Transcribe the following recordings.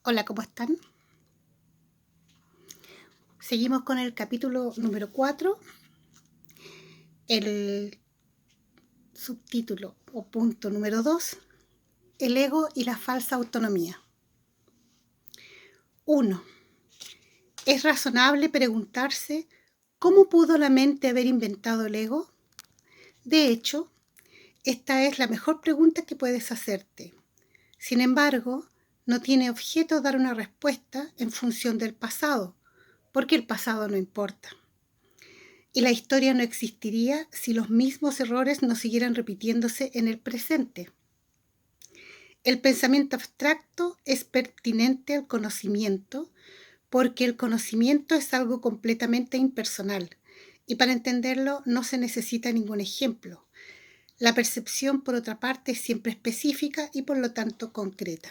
Hola, ¿cómo están? Seguimos con el capítulo número 4, el subtítulo o punto número 2, el ego y la falsa autonomía. 1. ¿Es razonable preguntarse cómo pudo la mente haber inventado el ego? De hecho, esta es la mejor pregunta que puedes hacerte. Sin embargo, no tiene objeto dar una respuesta en función del pasado, porque el pasado no importa. Y la historia no existiría si los mismos errores no siguieran repitiéndose en el presente. El pensamiento abstracto es pertinente al conocimiento porque el conocimiento es algo completamente impersonal y para entenderlo no se necesita ningún ejemplo. La percepción, por otra parte, es siempre específica y por lo tanto concreta.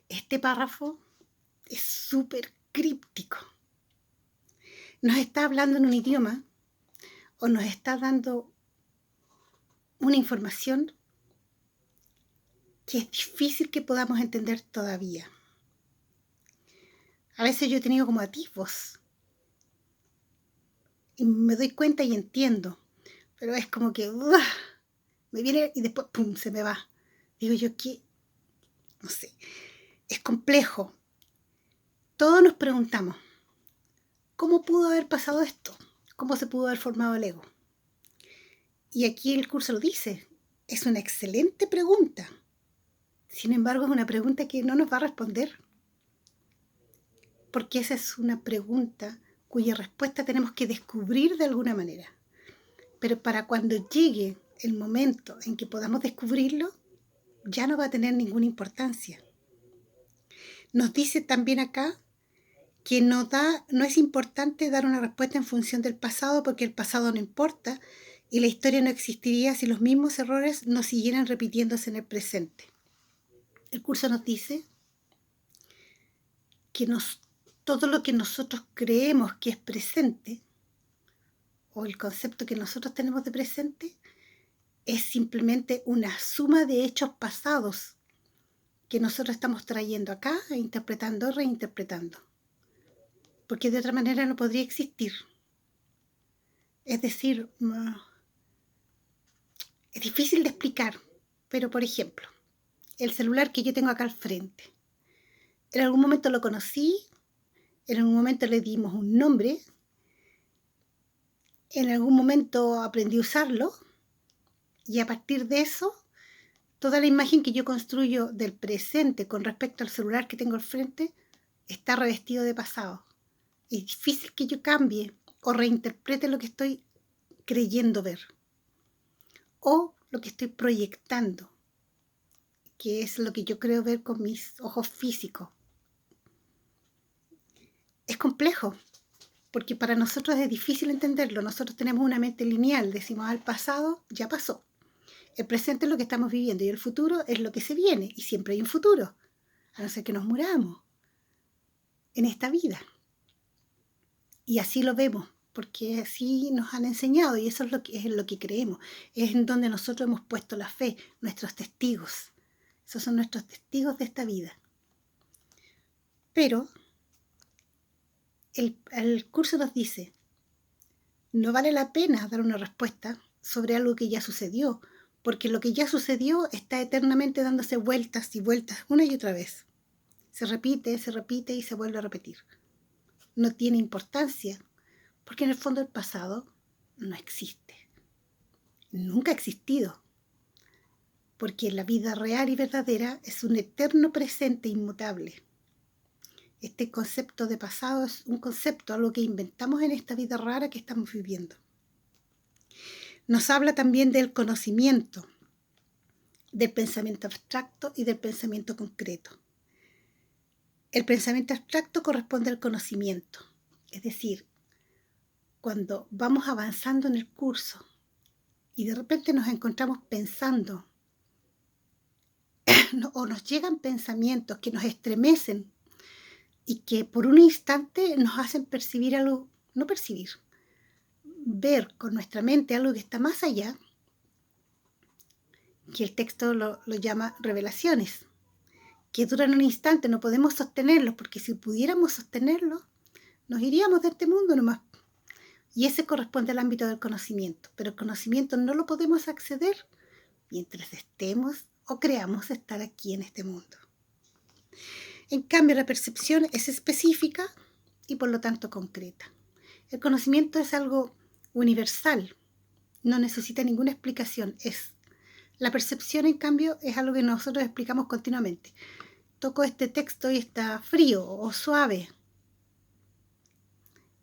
Este párrafo es súper críptico. Nos está hablando en un idioma o nos está dando una información que es difícil que podamos entender todavía. A veces yo he tenido como atisbos y me doy cuenta y entiendo, pero es como que me viene y después pum, se me va. Digo yo, ¿qué? No sé, es complejo. Todos nos preguntamos, ¿cómo pudo haber pasado esto? ¿Cómo se pudo haber formado el ego? Y aquí el curso lo dice, es una excelente pregunta. Sin embargo, es una pregunta que no nos va a responder, porque esa es una pregunta cuya respuesta tenemos que descubrir de alguna manera. Pero para cuando llegue el momento en que podamos descubrirlo, ya no va a tener ninguna importancia. Nos dice también acá que no es importante dar una respuesta en función del pasado porque el pasado no importa y la historia no existiría si los mismos errores no siguieran repitiéndose en el presente. El curso nos dice que todo lo que nosotros creemos que es presente o el concepto que nosotros tenemos de presente es simplemente una suma de hechos pasados que nosotros estamos trayendo acá, interpretando, reinterpretando. Porque de otra manera no podría existir. Es decir, es difícil de explicar, pero por ejemplo, el celular que yo tengo acá al frente. En algún momento lo conocí, en algún momento le dimos un nombre, en algún momento aprendí a usarlo y a partir de eso, toda la imagen que yo construyo del presente con respecto al celular que tengo al frente está revestido de pasado. Es difícil que yo cambie o reinterprete lo que estoy creyendo ver o lo que estoy proyectando, que es lo que yo creo ver con mis ojos físicos. Es complejo, porque para nosotros es difícil entenderlo. Nosotros tenemos una mente lineal, decimos al pasado ya pasó. El presente es lo que estamos viviendo y el futuro es lo que se viene y siempre hay un futuro, a no ser que nos muramos en esta vida. Y así lo vemos, porque así nos han enseñado y eso es lo que creemos. Es en donde nosotros hemos puesto la fe, nuestros testigos. Esos son nuestros testigos de esta vida. Pero el curso nos dice, no vale la pena dar una respuesta sobre algo que ya sucedió, porque lo que ya sucedió está eternamente dándose vueltas y vueltas una y otra vez. Se repite y se vuelve a repetir. No tiene importancia, porque en el fondo el pasado no existe. Nunca ha existido, porque la vida real y verdadera es un eterno presente inmutable. Este concepto de pasado es un concepto, algo que inventamos en esta vida rara que estamos viviendo. Nos habla también del conocimiento, del pensamiento abstracto y del pensamiento concreto. El pensamiento abstracto corresponde al conocimiento, es decir, cuando vamos avanzando en el curso y de repente nos encontramos pensando o nos llegan pensamientos que nos estremecen y que por un instante nos hacen percibir algo, no percibir, ver con nuestra mente algo que está más allá, que el texto lo llama revelaciones. que duran un instante, no podemos sostenerlos, porque si pudiéramos sostenerlos, nos iríamos de este mundo nomás. Y ese corresponde al ámbito del conocimiento, pero el conocimiento no lo podemos acceder mientras estemos o creamos estar aquí en este mundo. En cambio, la percepción es específica y por lo tanto concreta. El conocimiento es algo universal, no necesita ninguna explicación, es. La percepción, en cambio, es algo que nosotros explicamos continuamente. Toco este texto y está frío o suave.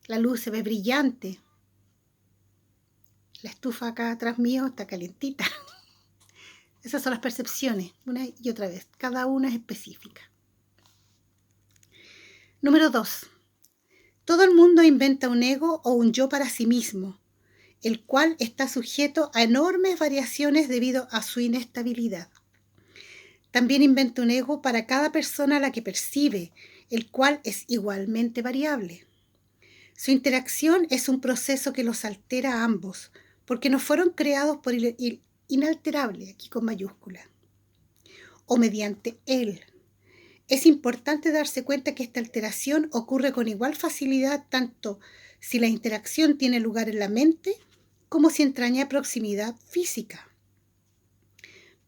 La luz se ve brillante. La estufa acá atrás mío está calientita. Esas son las percepciones, una y otra vez. Cada una es específica. Número 2. Todo el mundo inventa un ego o un yo para sí mismo, el cual está sujeto a enormes variaciones debido a su inestabilidad. También inventa un ego para cada persona a la que percibe, el cual es igualmente variable. Su interacción es un proceso que los altera a ambos, porque no fueron creados por el inalterable, aquí con mayúscula, o mediante él. Es importante darse cuenta que esta alteración ocurre con igual facilidad tanto si la interacción tiene lugar en la mente como si entraña proximidad física.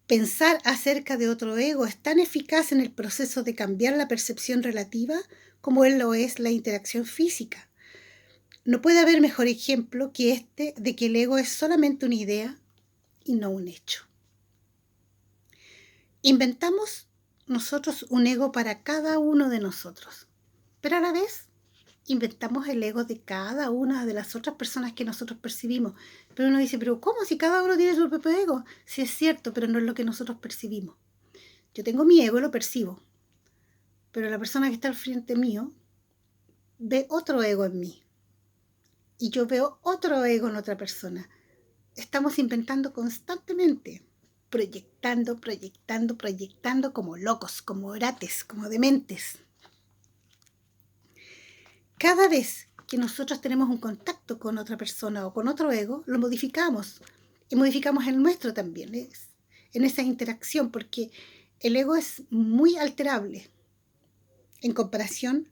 Pensar acerca de otro ego es tan eficaz en el proceso de cambiar la percepción relativa como lo es la interacción física. No puede haber mejor ejemplo que este de que el ego es solamente una idea y no un hecho. Inventamos nosotros un ego para cada uno de nosotros, pero a la vez inventamos el ego de cada una de las otras personas que nosotros percibimos. Pero uno dice, pero ¿cómo si cada uno tiene su propio ego? Sí es cierto, pero no es lo que nosotros percibimos. Yo tengo mi ego y lo percibo, pero la persona que está al frente mío ve otro ego en mí y yo veo otro ego en otra persona. Estamos inventando constantemente, proyectando como locos, como orates, como dementes. Cada vez que nosotros tenemos un contacto con otra persona o con otro ego, lo modificamos y modificamos el nuestro también, en esa interacción, porque el ego es muy alterable en comparación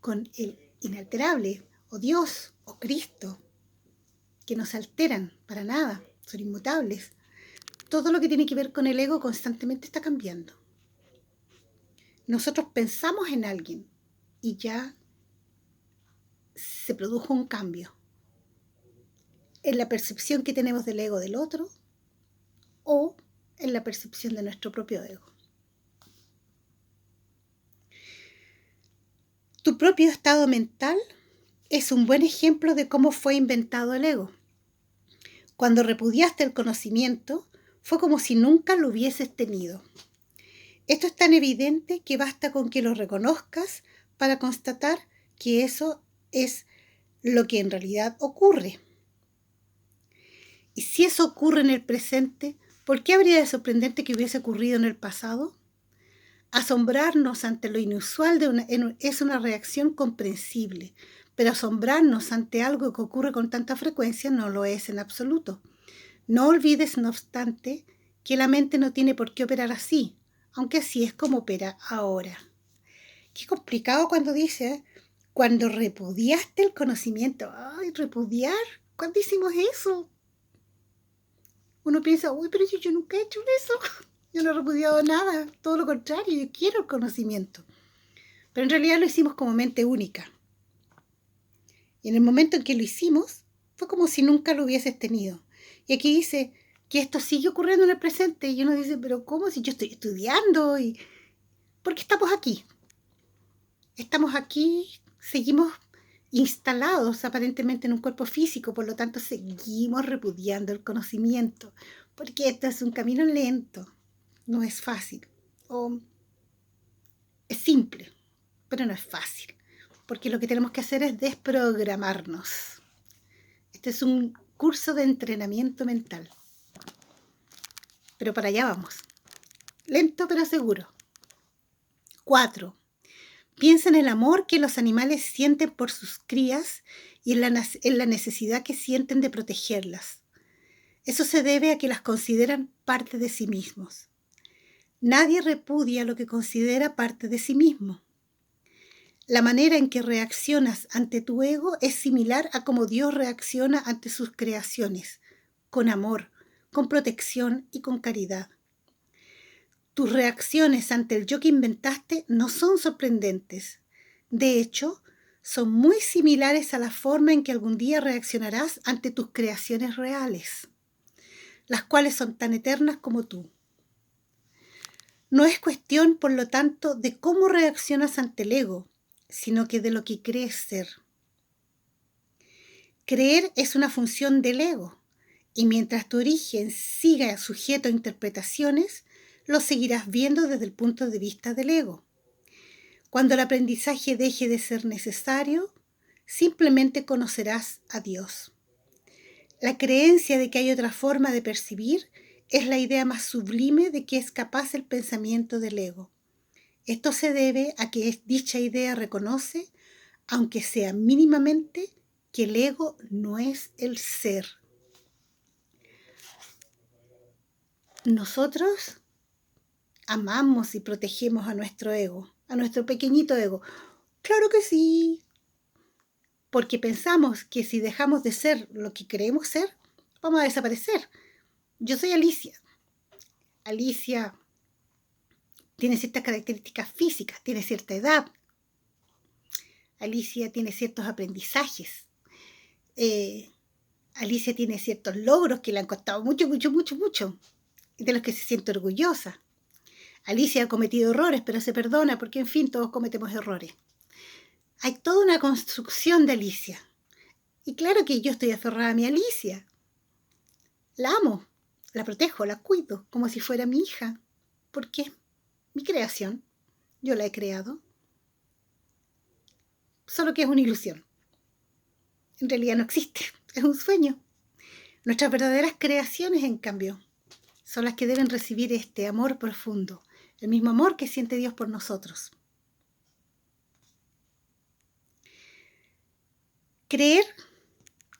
con el inalterable, o Dios, o Cristo, que no se alteran para nada, son inmutables. Todo lo que tiene que ver con el ego constantemente está cambiando. Nosotros pensamos en alguien y ya se produjo un cambio en la percepción que tenemos del ego del otro o en la percepción de nuestro propio ego. Tu propio estado mental es un buen ejemplo de cómo fue inventado el ego. Cuando repudiaste el conocimiento, fue como si nunca lo hubieses tenido. Esto es tan evidente que basta con que lo reconozcas para constatar que eso es lo que en realidad ocurre. Y si eso ocurre en el presente, ¿por qué habría de sorprenderte que hubiese ocurrido en el pasado? Asombrarnos ante lo inusual es una reacción comprensible, pero asombrarnos ante algo que ocurre con tanta frecuencia no lo es en absoluto. No olvides, no obstante, que la mente no tiene por qué operar así, aunque así es como opera ahora. Qué complicado cuando dice, cuando repudiaste el conocimiento. ¡Ay, repudiar! ¿Cuándo hicimos eso? Uno piensa, uy, pero yo nunca he hecho eso. Yo no he repudiado nada, todo lo contrario, yo quiero el conocimiento. Pero en realidad lo hicimos como mente única. Y en el momento en que lo hicimos, fue como si nunca lo hubieses tenido. Y aquí dice que esto sigue ocurriendo en el presente. Y uno dice, pero ¿cómo si yo estoy estudiando? ¿Por qué estamos aquí? Estamos aquí, seguimos instalados aparentemente en un cuerpo físico, por lo tanto seguimos repudiando el conocimiento, porque esto es un camino lento. No es fácil, o es simple, pero no es fácil, porque lo que tenemos que hacer es desprogramarnos. Este es un curso de entrenamiento mental, pero para allá vamos, lento pero seguro. 4. Piensa en el amor que los animales sienten por sus crías y en la necesidad que sienten de protegerlas. Eso se debe a que las consideran parte de sí mismos. Nadie repudia lo que considera parte de sí mismo. La manera en que reaccionas ante tu ego es similar a cómo Dios reacciona ante sus creaciones, con amor, con protección y con caridad. Tus reacciones ante el yo que inventaste no son sorprendentes. De hecho, son muy similares a la forma en que algún día reaccionarás ante tus creaciones reales, las cuales son tan eternas como tú. No es cuestión, por lo tanto, de cómo reaccionas ante el ego, sino que de lo que crees ser. Creer es una función del ego, y mientras tu origen siga sujeto a interpretaciones, lo seguirás viendo desde el punto de vista del ego. Cuando el aprendizaje deje de ser necesario, simplemente conocerás a Dios. La creencia de que hay otra forma de percibir es la idea más sublime de que es capaz el pensamiento del ego. Esto se debe a que dicha idea reconoce, aunque sea mínimamente, que el ego no es el ser. Nosotros amamos y protegemos a nuestro ego, a nuestro pequeñito ego. Claro que sí, porque pensamos que si dejamos de ser lo que creemos ser, vamos a desaparecer. Yo soy Alicia. Alicia tiene ciertas características físicas, tiene cierta edad. Alicia tiene ciertos aprendizajes. Alicia tiene ciertos logros que le han costado mucho, mucho, mucho, mucho, y de los que se siente orgullosa. Alicia ha cometido errores, pero se perdona porque, en fin, todos cometemos errores. Hay toda una construcción de Alicia. Y claro que yo estoy aferrada a mi Alicia. La amo, la protejo, la cuido, como si fuera mi hija. Porque es mi creación. Yo la he creado. Solo que es una ilusión. En realidad no existe. Es un sueño. Nuestras verdaderas creaciones, en cambio, son las que deben recibir este amor profundo, el mismo amor que siente Dios por nosotros. Creer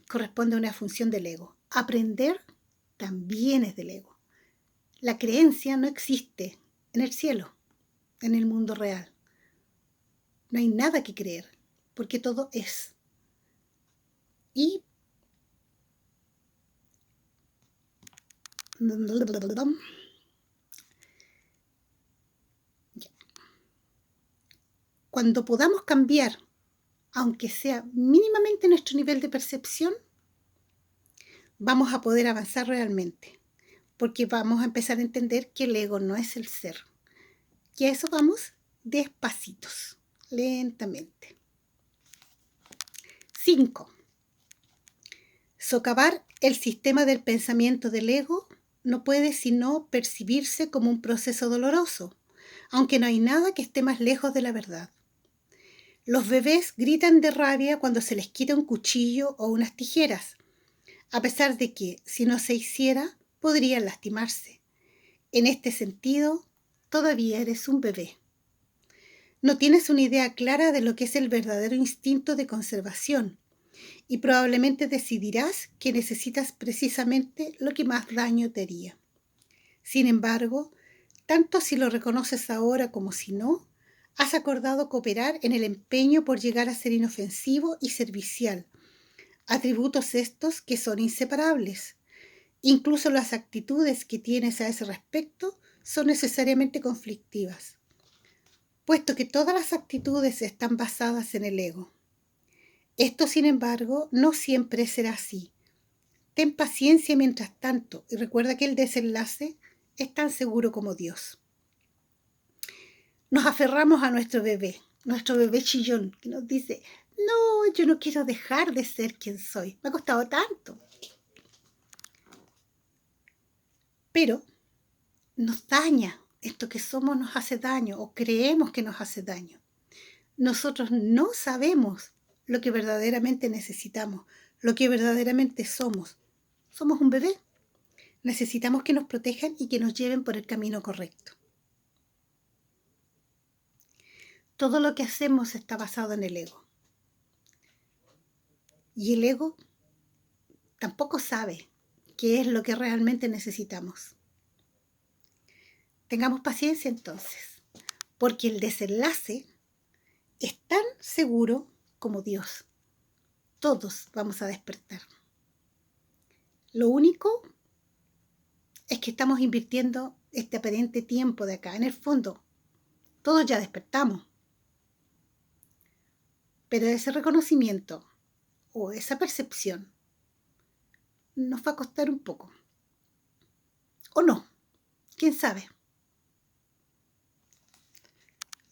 corresponde a una función del ego. Aprender también es del ego. La creencia no existe en el cielo, en el mundo real. No hay nada que creer, porque todo es. Y cuando podamos cambiar, aunque sea mínimamente nuestro nivel de percepción, vamos a poder avanzar realmente, porque vamos a empezar a entender que el ego no es el ser. Y a eso vamos despacitos, lentamente. 5. Socavar el sistema del pensamiento del ego no puede sino percibirse como un proceso doloroso, aunque no hay nada que esté más lejos de la verdad. Los bebés gritan de rabia cuando se les quita un cuchillo o unas tijeras, a pesar de que, si no se hiciera, podrían lastimarse. En este sentido, todavía eres un bebé. No tienes una idea clara de lo que es el verdadero instinto de conservación y probablemente decidirás que necesitas precisamente lo que más daño te haría. Sin embargo, tanto si lo reconoces ahora como si no, has acordado cooperar en el empeño por llegar a ser inofensivo y servicial, atributos estos que son inseparables. Incluso las actitudes que tienes a ese respecto son necesariamente conflictivas, puesto que todas las actitudes están basadas en el ego. Esto, sin embargo, no siempre será así. Ten paciencia mientras tanto y recuerda que el desenlace es tan seguro como Dios. Nos aferramos a nuestro bebé chillón, que nos dice, no, yo no quiero dejar de ser quien soy, me ha costado tanto. Pero nos daña, esto que somos nos hace daño o creemos que nos hace daño. Nosotros no sabemos lo que verdaderamente necesitamos, lo que verdaderamente somos. Somos un bebé. Necesitamos que nos protejan y que nos lleven por el camino correcto. Todo lo que hacemos está basado en el ego. Y el ego tampoco sabe qué es lo que realmente necesitamos. Tengamos paciencia entonces, porque el desenlace es tan seguro como Dios. Todos vamos a despertar. Lo único es que estamos invirtiendo este aparente tiempo de acá. En el fondo, todos ya despertamos. Pero ese reconocimiento o esa percepción nos va a costar un poco. ¿O no? ¿Quién sabe?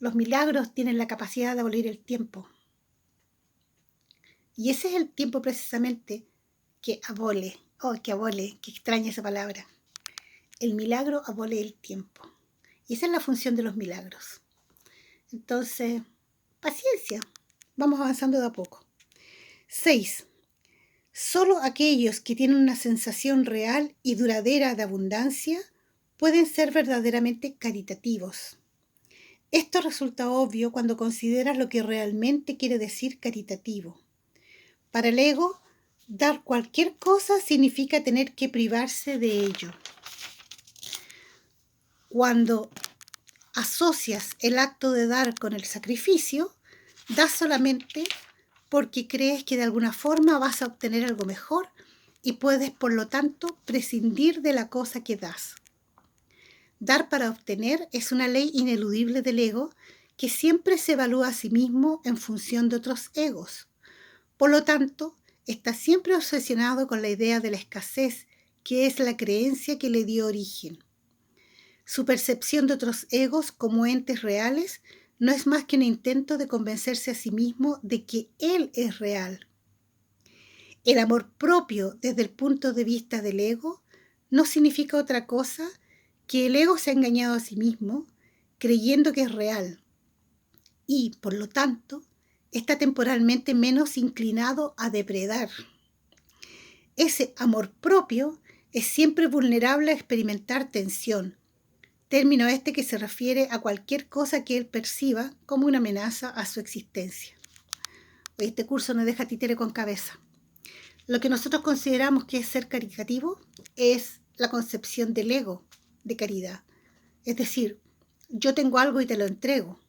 Los milagros tienen la capacidad de abolir el tiempo. Y ese es el tiempo precisamente que abole. Oh, que abole, que extraña esa palabra. El milagro abole el tiempo. Y esa es la función de los milagros. Entonces, paciencia. Vamos avanzando de a poco. 6. Solo aquellos que tienen una sensación real y duradera de abundancia pueden ser verdaderamente caritativos. Esto resulta obvio cuando consideras lo que realmente quiere decir caritativo. Para el ego, dar cualquier cosa significa tener que privarse de ello. Cuando asocias el acto de dar con el sacrificio, das solamente porque crees que de alguna forma vas a obtener algo mejor y puedes, por lo tanto, prescindir de la cosa que das. Dar para obtener es una ley ineludible del ego que siempre se evalúa a sí mismo en función de otros egos. Por lo tanto, está siempre obsesionado con la idea de la escasez, que es la creencia que le dio origen. Su percepción de otros egos como entes reales no es más que un intento de convencerse a sí mismo de que él es real. El amor propio desde el punto de vista del ego no significa otra cosa que el ego se ha engañado a sí mismo creyendo que es real y, por lo tanto, está temporalmente menos inclinado a depredar. Ese amor propio es siempre vulnerable a experimentar tensión, término este que se refiere a cualquier cosa que él perciba como una amenaza a su existencia. Este curso nos deja títere con cabeza. Lo que nosotros consideramos que es ser caritativo es la concepción del ego de caridad. Es decir, yo tengo algo y te lo entrego.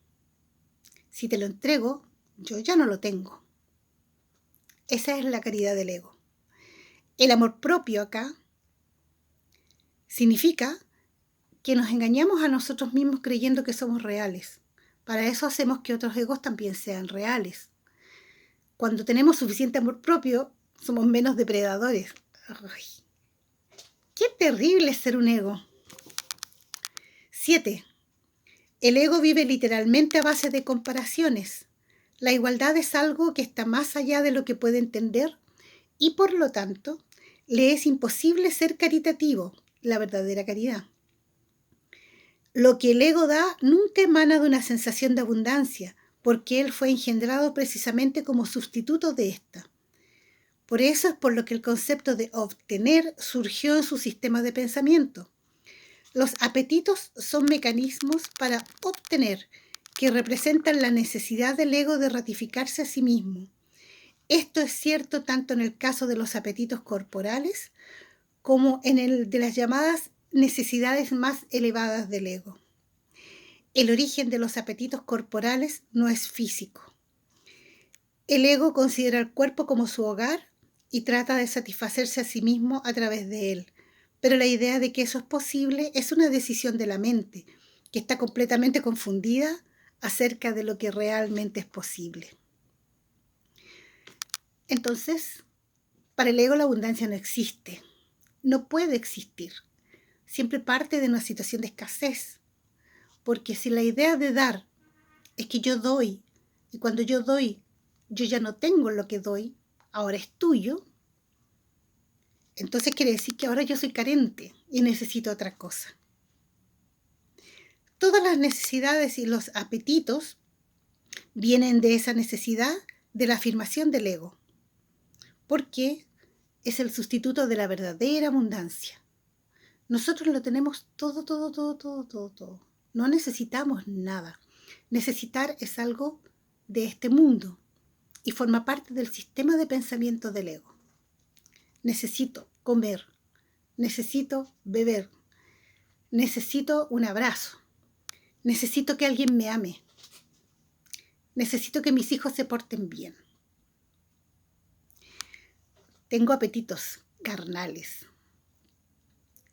Si te lo entrego, yo ya no lo tengo. Esa es la caridad del ego. El amor propio acá significa que nos engañamos a nosotros mismos creyendo que somos reales. Para eso hacemos que otros egos también sean reales. Cuando tenemos suficiente amor propio, somos menos depredadores. ¡Ay! ¡Qué terrible es ser un ego! 7. El ego vive literalmente a base de comparaciones. La igualdad es algo que está más allá de lo que puede entender y, por lo tanto, le es imposible ser caritativo, la verdadera caridad. Lo que el ego da nunca emana de una sensación de abundancia, porque él fue engendrado precisamente como sustituto de esta. Por eso es por lo que el concepto de obtener surgió en su sistema de pensamiento. Los apetitos son mecanismos para obtener, que representan la necesidad del ego de ratificarse a sí mismo. Esto es cierto tanto en el caso de los apetitos corporales como en el de las llamadas necesidades más elevadas del ego. El origen de los apetitos corporales no es físico. El ego considera el cuerpo como su hogar y trata de satisfacerse a sí mismo a través de él. Pero la idea de que eso es posible es una decisión de la mente, que está completamente confundida acerca de lo que realmente es posible. Entonces, para el ego la abundancia no existe, no puede existir. Siempre parte de una situación de escasez, porque si la idea de dar es que yo doy, y cuando yo doy, yo ya no tengo lo que doy, ahora es tuyo, entonces quiere decir que ahora yo soy carente y necesito otra cosa. Todas las necesidades y los apetitos vienen de esa necesidad de la afirmación del ego, porque es el sustituto de la verdadera abundancia. Nosotros lo tenemos todo, todo, todo, todo, todo, todo. No necesitamos nada. Necesitar es algo de este mundo y forma parte del sistema de pensamiento del ego. Necesito comer, necesito beber, Necesito un abrazo. Necesito que alguien me ame. Necesito que mis hijos se porten bien. Tengo apetitos carnales.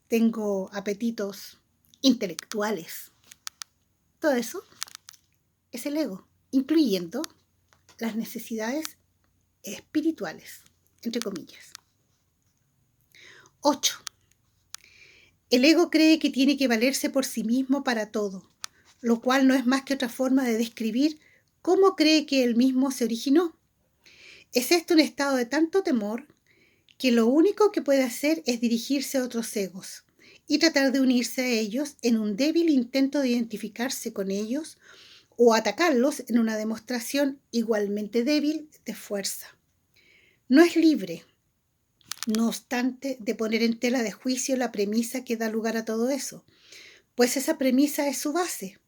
Tengo apetitos intelectuales. Todo eso es el ego, incluyendo las necesidades espirituales, entre comillas. 8. El ego cree que tiene que valerse por sí mismo para todo, lo cual no es más que otra forma de describir cómo cree que él mismo se originó. Es esto un estado de tanto temor que lo único que puede hacer es dirigirse a otros egos y tratar de unirse a ellos en un débil intento de identificarse con ellos o atacarlos en una demostración igualmente débil de fuerza. No es libre, no obstante, de poner en tela de juicio la premisa que da lugar a todo eso, pues esa premisa es su base.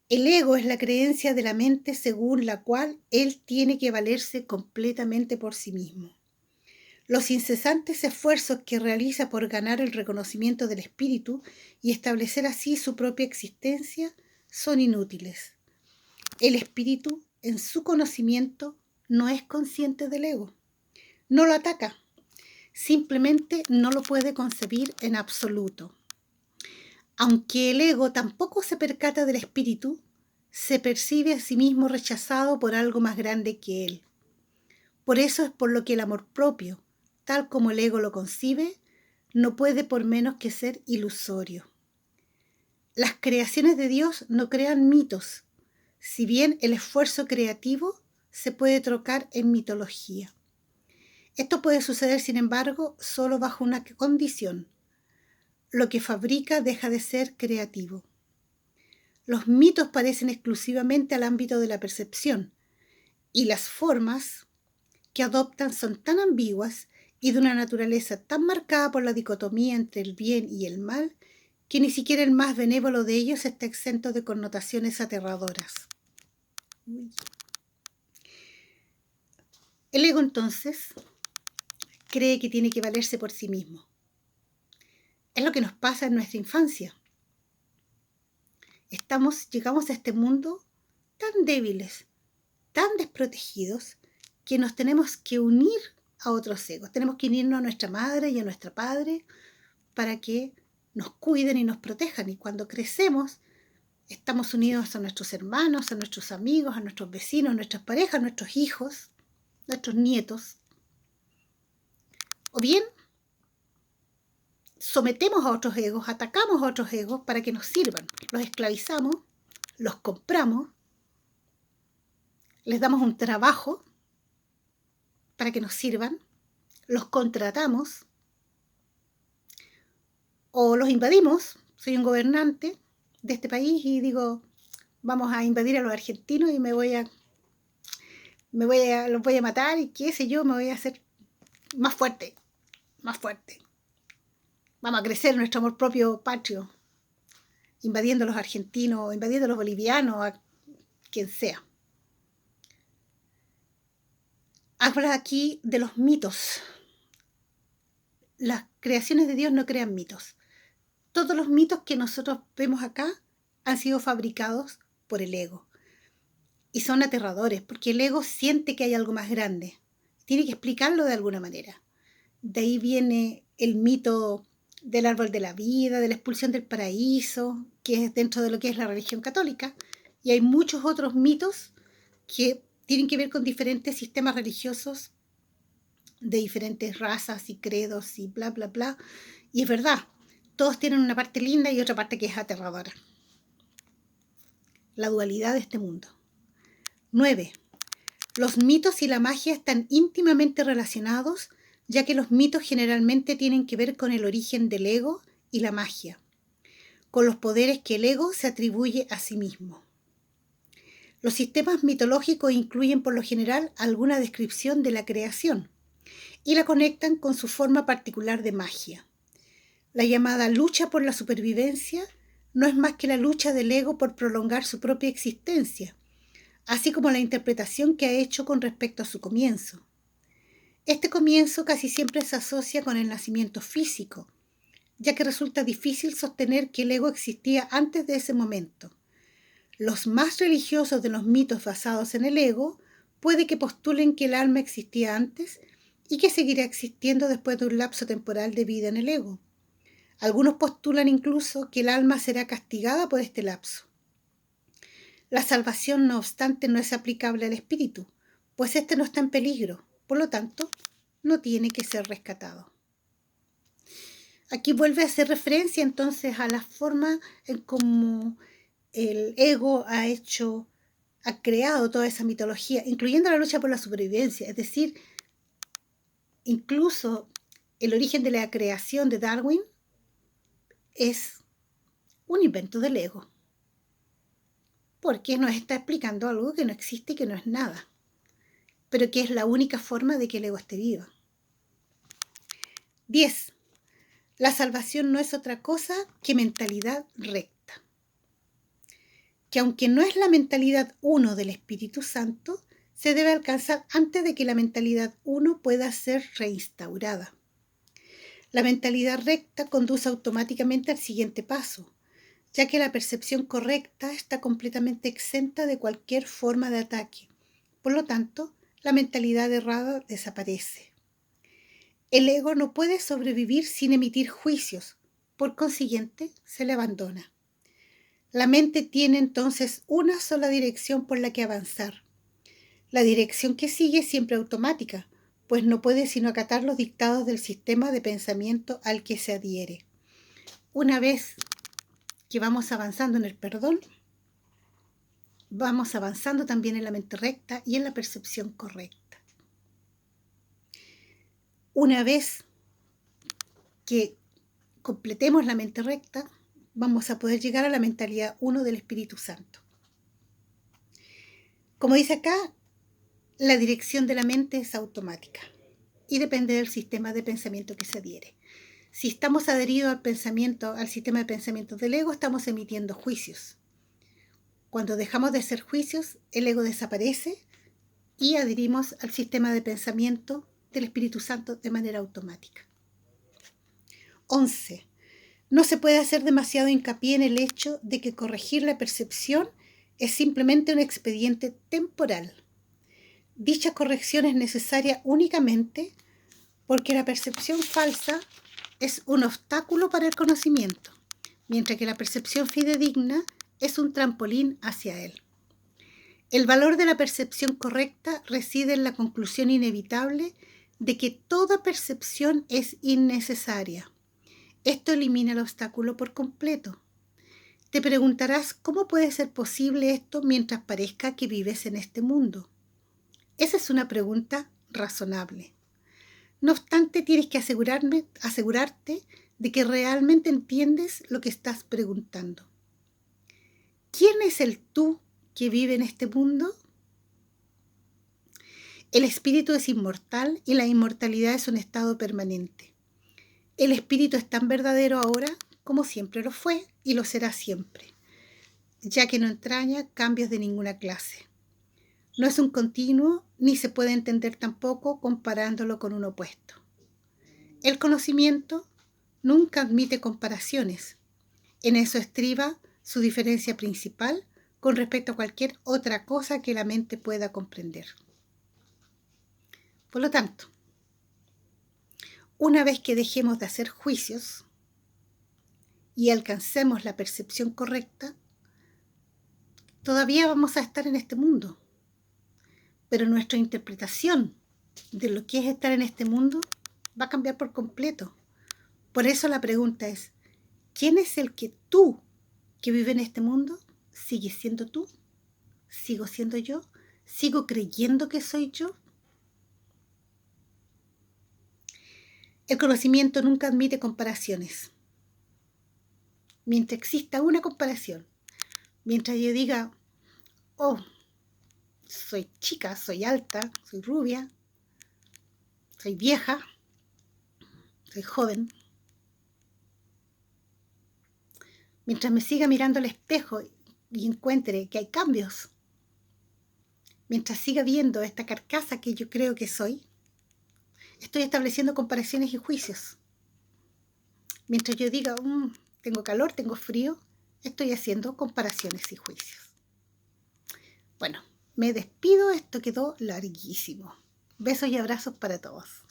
El ego es la creencia de la mente según la cual él tiene que valerse completamente por sí mismo. Los incesantes esfuerzos que realiza por ganar el reconocimiento del espíritu y establecer así su propia existencia son inútiles. El espíritu, en su conocimiento, no es consciente del ego. No lo ataca. Simplemente no lo puede concebir en absoluto. Aunque el ego tampoco se percata del espíritu, se percibe a sí mismo rechazado por algo más grande que él. Por eso es por lo que el amor propio, tal como el ego lo concibe, no puede por menos que ser ilusorio. Las creaciones de Dios no crean mitos, si bien el esfuerzo creativo se puede trocar en mitología. Esto puede suceder, sin embargo, solo bajo una condición: lo que fabrica deja de ser creativo. Los mitos parecen exclusivamente al ámbito de la percepción, y las formas que adoptan son tan ambiguas y de una naturaleza tan marcada por la dicotomía entre el bien y el mal, que ni siquiera el más benévolo de ellos está exento de connotaciones aterradoras. El ego, entonces, cree que tiene que valerse por sí mismo. Es lo que nos pasa en nuestra infancia. Llegamos a este mundo tan débiles, tan desprotegidos, que nos tenemos que unir a otros egos. Tenemos que unirnos a nuestra madre y a nuestro padre para que nos cuiden y nos protejan. Y cuando crecemos, estamos unidos a nuestros hermanos, a nuestros amigos, a nuestros vecinos, a nuestras parejas, a nuestros hijos, nuestros nietos. O bien, sometemos a otros egos, atacamos a otros egos para que nos sirvan. Los esclavizamos, los compramos, les damos un trabajo para que nos sirvan, los contratamos o los invadimos. Soy un gobernante de este país y digo, vamos a invadir a los argentinos y los voy a matar y qué sé yo, me voy a hacer más fuerte. Vamos a crecer nuestro amor propio patrio, invadiendo a los argentinos, invadiendo a los bolivianos, a quien sea. Habla aquí de los mitos. Las creaciones de Dios no crean mitos. Todos los mitos que nosotros vemos acá han sido fabricados por el ego. Y son aterradores, porque el ego siente que hay algo más grande. Tiene que explicarlo de alguna manera. De ahí viene el mito del árbol de la vida, de la expulsión del paraíso, que es dentro de lo que es la religión católica. Y hay muchos otros mitos que tienen que ver con diferentes sistemas religiosos de diferentes razas y credos y bla, bla, bla. Y es verdad, todos tienen una parte linda y otra parte que es aterradora. La dualidad de este mundo. 9. Los mitos y la magia están íntimamente relacionados, ya que los mitos generalmente tienen que ver con el origen del ego y la magia, con los poderes que el ego se atribuye a sí mismo. Los sistemas mitológicos incluyen por lo general alguna descripción de la creación y la conectan con su forma particular de magia. La llamada lucha por la supervivencia no es más que la lucha del ego por prolongar su propia existencia, así como la interpretación que ha hecho con respecto a su comienzo. Este comienzo casi siempre se asocia con el nacimiento físico, ya que resulta difícil sostener que el ego existía antes de ese momento. Los más religiosos de los mitos basados en el ego puede que postulen que el alma existía antes y que seguirá existiendo después de un lapso temporal de vida en el ego. Algunos postulan incluso que el alma será castigada por este lapso. La salvación, no obstante, no es aplicable al espíritu, pues éste no está en peligro, por lo tanto, no tiene que ser rescatado. Aquí vuelve a hacer referencia entonces a la forma en cómo el ego ha creado toda esa mitología, incluyendo la lucha por la supervivencia, es decir, incluso el origen de la creación de Darwin es un invento del ego, porque nos está explicando algo que no existe y que no es nada, pero que es la única forma de que el ego esté vivo. 10. La salvación no es otra cosa que mentalidad recta, que aunque no es la mentalidad 1 del Espíritu Santo, se debe alcanzar antes de que la mentalidad 1 pueda ser reinstaurada. La mentalidad recta conduce automáticamente al siguiente paso, ya que la percepción correcta está completamente exenta de cualquier forma de ataque. Por lo tanto, la mentalidad errada desaparece. El ego no puede sobrevivir sin emitir juicios, por consiguiente, se le abandona. La mente tiene entonces una sola dirección por la que avanzar. La dirección que sigue es siempre automática, pues no puede sino acatar los dictados del sistema de pensamiento al que se adhiere. Una vez que vamos avanzando en el perdón, vamos avanzando también en la mente recta y en la percepción correcta. Una vez que completemos la mente recta, vamos a poder llegar a la mentalidad 1 del Espíritu Santo. Como dice acá, la dirección de la mente es automática y depende del sistema de pensamiento que se adhiere. Si estamos adheridos al sistema de pensamiento del ego, estamos emitiendo juicios. Cuando dejamos de hacer juicios, el ego desaparece y adherimos al sistema de pensamiento del Espíritu Santo de manera automática. 11. No se puede hacer demasiado hincapié en el hecho de que corregir la percepción es simplemente un expediente temporal. Dicha corrección es necesaria únicamente porque la percepción falsa es un obstáculo para el conocimiento, mientras que la percepción fidedigna es un trampolín hacia él. El valor de la percepción correcta reside en la conclusión inevitable de que toda percepción es innecesaria. Esto elimina el obstáculo por completo. Te preguntarás cómo puede ser posible esto mientras parezca que vives en este mundo. Esa es una pregunta razonable. No obstante, tienes que asegurarte de que realmente entiendes lo que estás preguntando. ¿Quién es el tú que vive en este mundo? El espíritu es inmortal y la inmortalidad es un estado permanente. El espíritu es tan verdadero ahora como siempre lo fue y lo será siempre, ya que no entraña cambios de ninguna clase. No es un continuo ni se puede entender tampoco comparándolo con un opuesto. El conocimiento nunca admite comparaciones. En eso estriba su diferencia principal con respecto a cualquier otra cosa que la mente pueda comprender. Por lo tanto, una vez que dejemos de hacer juicios y alcancemos la percepción correcta, todavía vamos a estar en este mundo, pero nuestra interpretación de lo que es estar en este mundo va a cambiar por completo. Por eso la pregunta es, ¿quién es el que tú que vive en este mundo? ¿Sigues siendo tú? ¿Sigo siendo yo? ¿Sigo creyendo que soy yo? El conocimiento nunca admite comparaciones. Mientras exista una comparación, mientras yo diga, oh, soy chica, soy alta, soy rubia, soy vieja, soy joven, mientras me siga mirando al espejo y encuentre que hay cambios, mientras siga viendo esta carcasa que yo creo que soy, estoy estableciendo comparaciones y juicios. Mientras yo diga, tengo calor, tengo frío, estoy haciendo comparaciones y juicios. Bueno, me despido, esto quedó larguísimo. Besos y abrazos para todos.